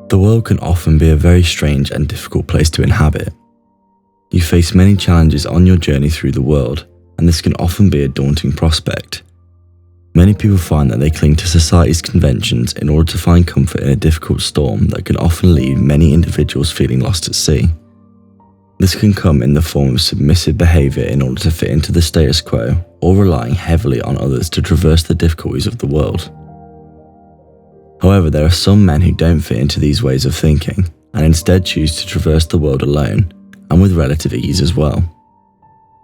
The world can often be a very strange and difficult place to inhabit. You face many challenges on your journey through the world, and this can often be a daunting prospect. Many people find that they cling to society's conventions in order to find comfort in a difficult storm that can often leave many individuals feeling lost at sea. This can come in the form of submissive behaviour in order to fit into the status quo, or relying heavily on others to traverse the difficulties of the world. However, there are some men who don't fit into these ways of thinking, and instead choose to traverse the world alone, and with relative ease as well.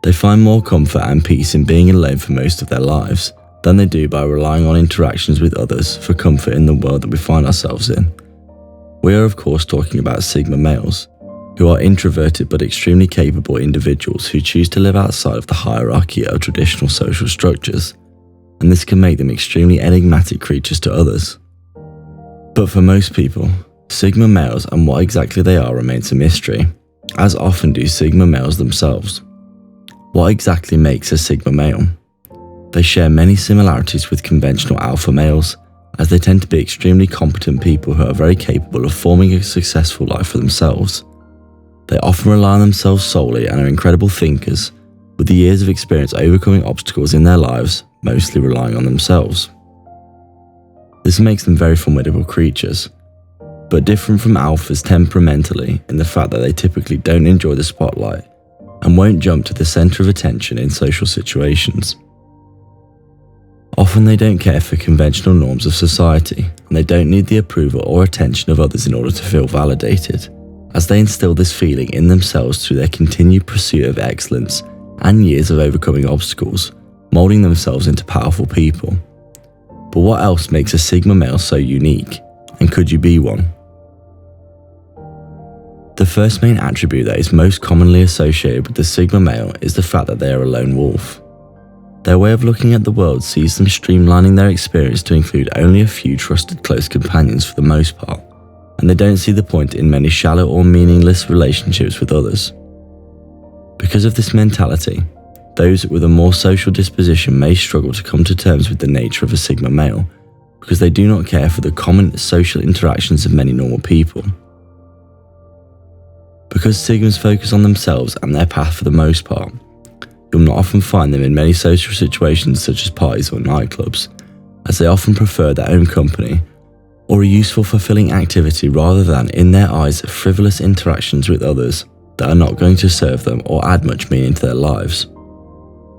They find more comfort and peace in being alone for most of their lives, than they do by relying on interactions with others for comfort in the world that we find ourselves in. We are of course talking about Sigma males, who are introverted but extremely capable individuals who choose to live outside of the hierarchy of traditional social structures, and this can make them extremely enigmatic creatures to others. But for most people, Sigma males and what exactly they are remains a mystery, as often do Sigma males themselves. What exactly makes a Sigma male? They share many similarities with conventional alpha males, as they tend to be extremely competent people who are very capable of forming a successful life for themselves. They often rely on themselves solely and are incredible thinkers, with the years of experience overcoming obstacles in their lives, mostly relying on themselves. This makes them very formidable creatures, but different from alphas temperamentally in the fact that they typically don't enjoy the spotlight and won't jump to the centre of attention in social situations. Often they don't care for conventional norms of society, and they don't need the approval or attention of others in order to feel validated, as they instill this feeling in themselves through their continued pursuit of excellence and years of overcoming obstacles, moulding themselves into powerful people. But what else makes a Sigma male so unique, and could you be one? The first main attribute that is most commonly associated with the Sigma male is the fact that they are a lone wolf. Their way of looking at the world sees them streamlining their experience to include only a few trusted close companions for the most part, and they don't see the point in many shallow or meaningless relationships with others. Because of this mentality, those with a more social disposition may struggle to come to terms with the nature of a Sigma male, because they do not care for the common social interactions of many normal people. Because Sigmas focus on themselves and their path for the most part, you'll not often find them in many social situations such as parties or nightclubs, as they often prefer their own company or a useful fulfilling activity rather than, in their eyes, frivolous interactions with others that are not going to serve them or add much meaning to their lives.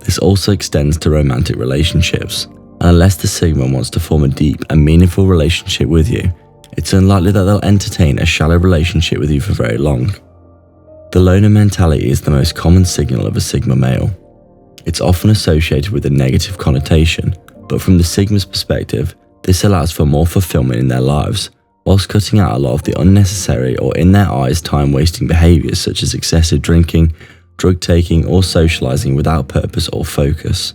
This also extends to romantic relationships, and unless the Sigma wants to form a deep and meaningful relationship with you, it's unlikely that they'll entertain a shallow relationship with you for very long. The loner mentality is the most common signal of a Sigma male. It's often associated with a negative connotation, but from the Sigma's perspective, this allows for more fulfillment in their lives, whilst cutting out a lot of the unnecessary or in their eyes time-wasting behaviours such as excessive drinking, drug taking or socialising without purpose or focus.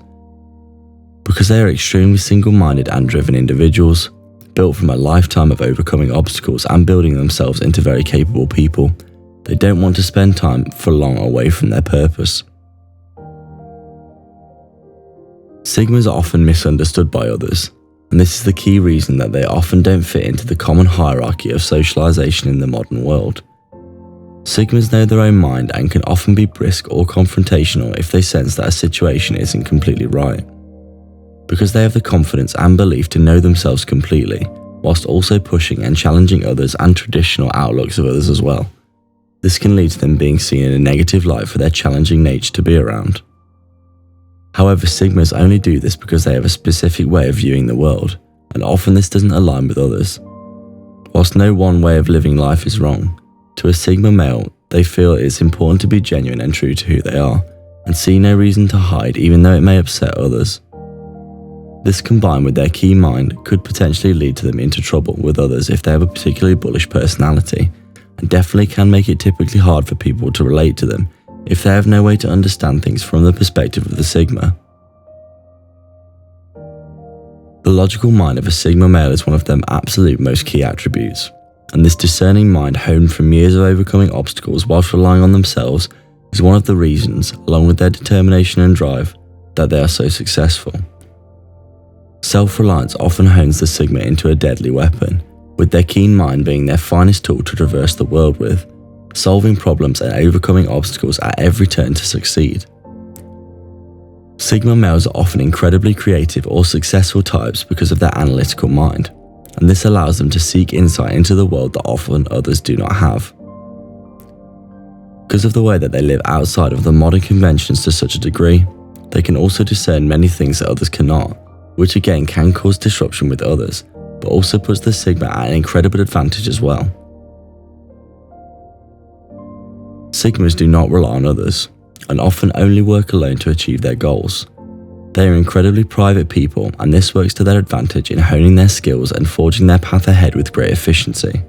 Because they are extremely single-minded and driven individuals, built from a lifetime of overcoming obstacles and building themselves into very capable people, they don't want to spend time for long away from their purpose. Sigmas are often misunderstood by others, and this is the key reason that they often don't fit into the common hierarchy of socialisation in the modern world. Sigmas know their own mind and can often be brisk or confrontational if they sense that a situation isn't completely right, because they have the confidence and belief to know themselves completely, whilst also pushing and challenging others and traditional outlooks of others as well. This can lead to them being seen in a negative light for their challenging nature to be around. However, Sigmas only do this because they have a specific way of viewing the world, and often this doesn't align with others. Whilst no one way of living life is wrong, to a Sigma male, they feel it is important to be genuine and true to who they are, and see no reason to hide even though it may upset others. This combined with their keen mind could potentially lead to them into trouble with others if they have a particularly bullish personality, and definitely can make it typically hard for people to relate to them if they have no way to understand things from the perspective of the Sigma. The logical mind of a Sigma male is one of their absolute most key attributes, and this discerning mind honed from years of overcoming obstacles whilst relying on themselves is one of the reasons, along with their determination and drive, that they are so successful. Self-reliance often hones the Sigma into a deadly weapon, with their keen mind being their finest tool to traverse the world with, solving problems and overcoming obstacles at every turn to succeed. Sigma males are often incredibly creative or successful types because of their analytical mind, and this allows them to seek insight into the world that often others do not have. Because of the way that they live outside of the modern conventions to such a degree, they can also discern many things that others cannot, which again can cause disruption with others, but also puts the Sigma at an incredible advantage as well. Sigmas do not rely on others, and often only work alone to achieve their goals. They are incredibly private people, and this works to their advantage in honing their skills and forging their path ahead with great efficiency.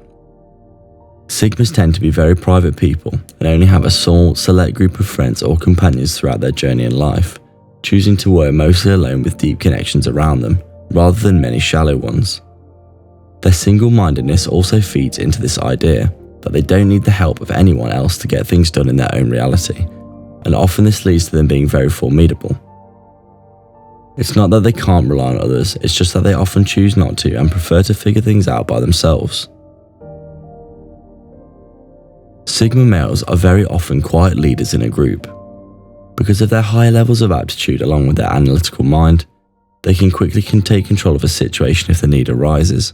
Sigmas tend to be very private people and only have a small, select group of friends or companions throughout their journey in life, choosing to work mostly alone with deep connections around them, rather than many shallow ones. Their single-mindedness also feeds into this idea that they don't need the help of anyone else to get things done in their own reality, and often this leads to them being very formidable. It's not that they can't rely on others, it's just that they often choose not to and prefer to figure things out by themselves. Sigma males are very often quiet leaders in a group. Because of their higher levels of aptitude along with their analytical mind, they can quickly take control of a situation if the need arises.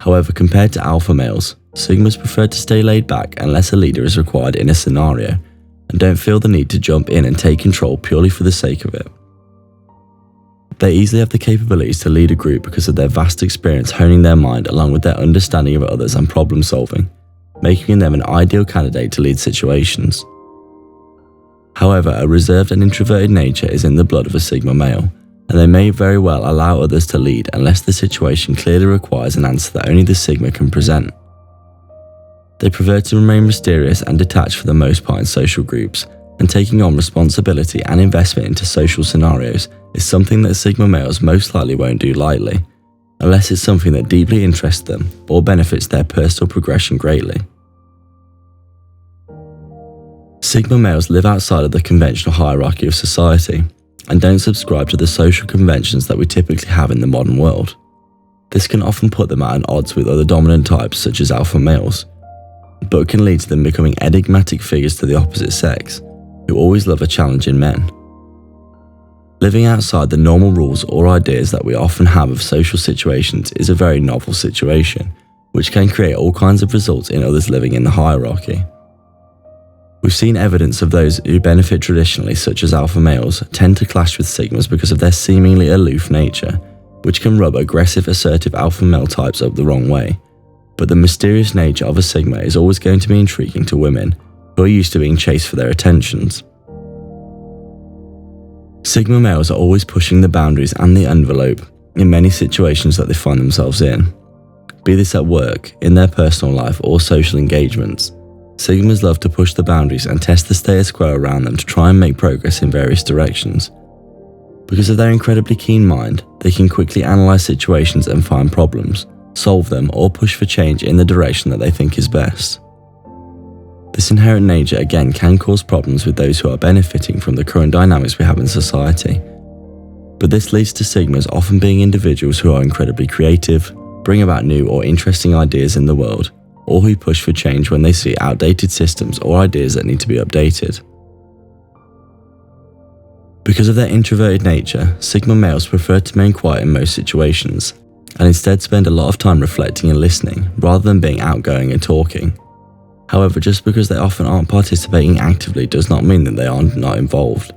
However, compared to alpha males, Sigmas prefer to stay laid back unless a leader is required in a scenario, and don't feel the need to jump in and take control purely for the sake of it. They easily have the capabilities to lead a group because of their vast experience honing their mind along with their understanding of others and problem solving, making them an ideal candidate to lead situations. However, a reserved and introverted nature is in the blood of a Sigma male, and they may very well allow others to lead unless the situation clearly requires an answer that only the Sigma can present. They prefer to remain mysterious and detached for the most part in social groups, and taking on responsibility and investment into social scenarios is something that Sigma males most likely won't do lightly, unless it's something that deeply interests them or benefits their personal progression greatly. Sigma males live outside of the conventional hierarchy of society, and don't subscribe to the social conventions that we typically have in the modern world. This can often put them at odds with other dominant types such as alpha males, but can lead to them becoming enigmatic figures to the opposite sex, who always love a challenge in men. Living outside the normal rules or ideas that we often have of social situations is a very novel situation, which can create all kinds of results in others living in the hierarchy. We've seen evidence of those who benefit traditionally, such as alpha males, tend to clash with Sigmas because of their seemingly aloof nature, which can rub aggressive, assertive alpha male types up the wrong way. But the mysterious nature of a Sigma is always going to be intriguing to women, who are used to being chased for their attentions. Sigma males are always pushing the boundaries and the envelope in many situations that they find themselves in. Be this at work, in their personal life, or social engagements, Sigmas love to push the boundaries and test the status quo around them to try and make progress in various directions. Because of their incredibly keen mind, they can quickly analyze situations and find problems, solve them, or push for change in the direction that they think is best. This inherent nature again can cause problems with those who are benefiting from the current dynamics we have in society. But this leads to Sigmas often being individuals who are incredibly creative, bring about new or interesting ideas in the world, or who push for change when they see outdated systems or ideas that need to be updated. Because of their introverted nature, Sigma males prefer to remain quiet in most situations, and instead spend a lot of time reflecting and listening, rather than being outgoing and talking. However, just because they often aren't participating actively does not mean that they are not involved.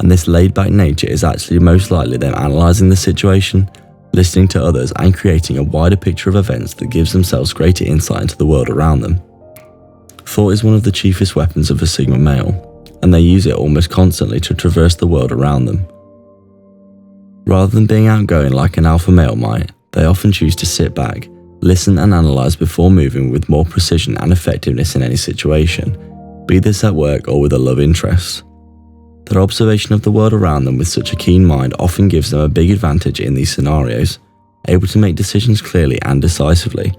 And this laid-back nature is actually most likely them analysing the situation, listening to others, and creating a wider picture of events that gives themselves greater insight into the world around them. Thought is one of the chiefest weapons of a Sigma male, and they use it almost constantly to traverse the world around them. Rather than being outgoing like an alpha male might, they often choose to sit back, listen and analyse before moving with more precision and effectiveness in any situation, be this at work or with a love interest. Their observation of the world around them with such a keen mind often gives them a big advantage in these scenarios, able to make decisions clearly and decisively,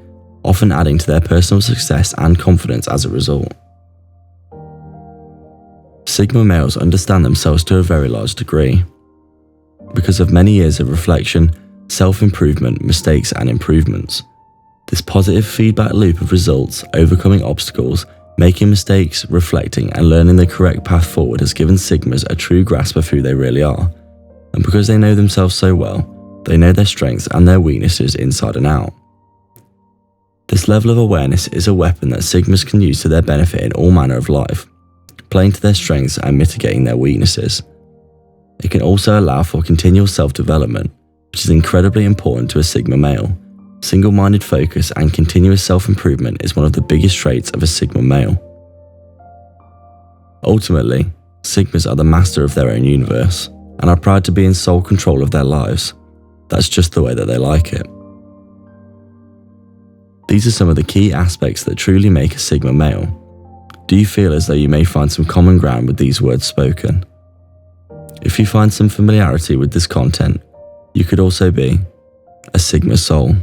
often adding to their personal success and confidence as a result. Sigma males understand themselves to a very large degree. because of many years of reflection, self-improvement, mistakes and improvements. This positive feedback loop of results, overcoming obstacles, making mistakes, reflecting and learning the correct path forward has given Sigmas a true grasp of who they really are. And because they know themselves so well, they know their strengths and their weaknesses inside and out. This level of awareness is a weapon that Sigmas can use to their benefit in all manner of life, playing to their strengths and mitigating their weaknesses. It can also allow for continual self-development, which is incredibly important to a Sigma male. Single-minded focus and continuous self-improvement is one of the biggest traits of a Sigma male. Ultimately, Sigmas are the master of their own universe, and are proud to be in sole control of their lives. That's just the way that they like it. These are some of the key aspects that truly make a Sigma male. Do you feel as though you may find some common ground with these words spoken? If you find some familiarity with this content, you could also be a Sigma soul.